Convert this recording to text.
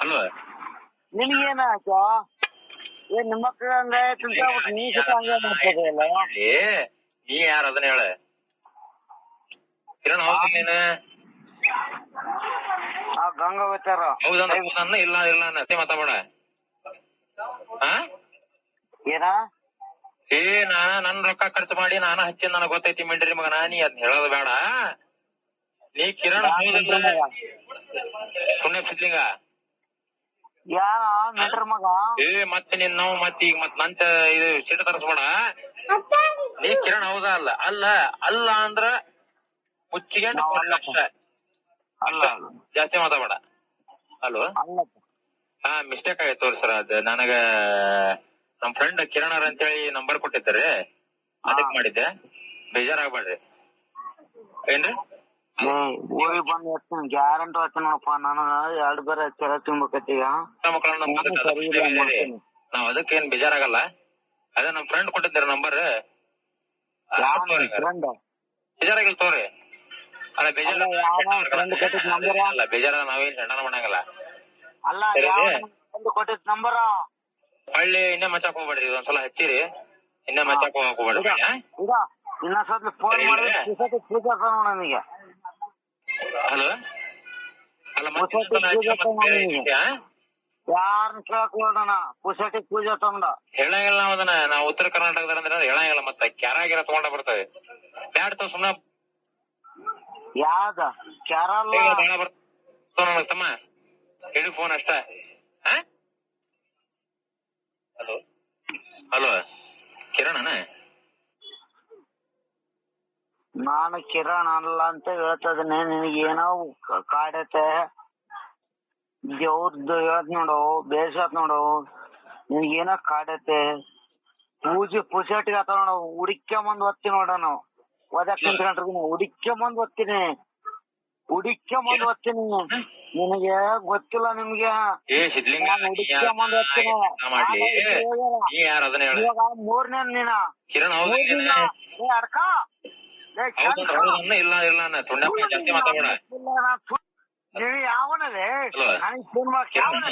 Hello ನಿನಗೇನಾಯ್ತು? ಏನ್ ನಿಮ್ಮ ಮಕ್ಳು ಹಂಗ ತಿಳ್ಕೊಂಡ್ಬಿಟ್ಟು ನೀ ಸುತ್ತ ಹಂಗೆ ಮಾಡ್ತಿದೆಯಲ್ಲ? ನೀ ಯಾರು ಅದನ್ನ ಹೇಳ. ಕಿರಣ್ ಹೌದು ನೀನು? ಗಂಗಾವತಾರ ಹೌದನ್ನ ಇಲ್ಲ ಇಲ್ಲ ಅಷ್ಟೇ ಮಾತಾಡ. ಏನ ಏ ನನ್ ರೊಕ್ಕ ಖರ್ಚು ಮಾಡಿ ನಾನು ಹಚ್ಚಿ ನನಗ್ ಗೊತ್ತೈತಿ ಮಿಂಡ್ರಿ ಮಗನ, ನೀ ಅದ್ ಹೇಳೋದು ಬೇಡ. ನೀ ಕಿರಣ್ ಸುಮ್ನೆ ಸಿದ್ಲಿಂಗ ಯಾರ ಮೆಂಟ್ರ ಮಗ? ಏ ಮತ್ತೆ ನಿನ್ ನಾವು ಈಗ ನಂತ ಇದು ಸೀಟ ತರಿಸ್ಬೇಡ. ನೀ ಕಿರಣ್ ಹೌದಾ ಅಲ್ಲ? ಅಲ್ಲ ಅಲ್ಲ ಅಂದ್ರ ಮುಚ್ಚಿಗೆ ಅಲ್ಲ ಜಾಸ್ತಿ ಮಾತಾಡ. ಹಲೋ, ಹಾ ಮಿಸ್ಟೇಕ್ ಆಗೈತೆ ತೋರಿ ಸರ್. ಅದು ನನಗ ನಮ್ ಫ್ರೆಂಡ್ ಕಿರಣ್ ಅವ್ರ ಅಂತೇಳಿ ನಂಬರ್ ಕೊಟ್ಟಿದ್ದಾರೆ, ಅದಕ್ಕೆ ಮಾಡಿದ್ದೆ. ಬೇಜಾರಾಗ್ಬೇಡ್ರಿ. ಏನ್ರಿ ಊರಿಗೆ ಬಂದು ಎತ್ತ ಗ್ಯಾರಂಟಿ ಆಯ್ತು ನೋಡಪ್ಪ. ನನಗ 2 ಬೇರೆ ಚೆರ ತಿನ್ಬೇಕತ್ತೀಗ. ನಾವ್ ಅದಕ್ಕೇನ್ ಬೇಜಾರಾಗಲ್ಲ. ಅದೇ ನಮ್ ಫ್ರೆಂಡ್ ಕೊಟ್ಟಿದ್ದಾರೆ ನಂಬರ್. ಬೇಜಾರಾಗಿಲ್ಲ ತೋರಿ. ಅಲ್ಲ ಬೇಜಾರ ನಾವೇನ್ ಹೆಣ್ಣನ ಮಾಡಂಗಲ್ಲ. ಅಲ್ಲ ಕೊಟ್ಟಿದ್ ನಂಬರ್ ಹಳ್ಳಿ ಇನ್ನೇ ಮಚ್ಚಾಕ್ ಹೋಗ್ಬೇಡ್ರಿ. ಇದೊಂದ್ಸಲ ಹಚ್ಚಿರಿ, ಇನ್ನೇ ಮಚ್ಚಾಕ್ ಹೋಗ್ಬೇಡ್ರಿ. ಇನ್ನೊಂದ್ಸಲ ಫೋನ್ ಮಾಡಿ ನನಗೆ. ಹಲೋ, ಅಲ್ಲ ಯಾರನ್ನ ಕೇಳಕೋಣ ಪುಸಟಿ ಪೂಜೆ ತಗೊಂಡ ಹೇಳಂಗಿಲ್ಲ. ನಾವು ಅದನ್ನ ನಾವು ಉತ್ತರ ಕರ್ನಾಟಕದ ಅಂದ್ರೆ ಹೇಳಂಗಿಲ್ಲ. ಮತ್ತೆ ಕ್ಯಾರಾಗಿರ ತಗೊಂಡ ಬರ್ತವೆ. ಬ್ಯಾಡ್ ತಾವ್ ಸುಮ್ನೆ ಯಾವ್ದ ಕ್ಯಾರಲ್ಲ ನನಗ್ ತಮ್ಮ ಹೇಳಿ ಫೋನ್ ಅಷ್ಟ. ಹಲೋ ಹಲೋ ಕಿರಣ್ ನಾನು ಕಿರಣ್ ಅಲ್ಲ ಅಂತ ಹೇಳ್ತದನೆ. ನಿನಗೇನೋ ಕಾಡೈತೆ, ದೇವ್ರದ್ದು ಹೇಳ್ತ ನೋಡು, ಬೇಸತ್ ನೋಡು. ನಿನಗೇನೋ ಕಾಡೈತೆ. ಪೂಜೆಟಿಗೆ ಆತ ನೋಡು. ಹುಡಿಕ್ಕೊಂಬಂದ್ ಓದ್ತೀನಿ ನೋಡ. ನಾವು ಓದಕ್ ನಿಂತ್ಕೊಂಡ್ರಿ ಹುಡಿಕ್ಕೊಂಬಂದ್ ಓದ್ತೀನಿ. ನಿನಗೆ ಗೊತ್ತಿಲ್ಲ. ನಿಮ್ಗೆ ಹುಡಿಕ್ಕೊಂಬಂದ್ ಓದ್ತೀನಿ. ಇವಾಗ 3ನೇ ನೀನ ಅಡ್ಕ ಇಲ್ಲ ಇಲ್ಲ ಜಾಸ್ತಿ ಮಾತಾಡ. ನೀವು ಯಾವನದೇ ನನಗೆ ಫೋನ್ ಮಾಡಕ್ ಯಾವನ?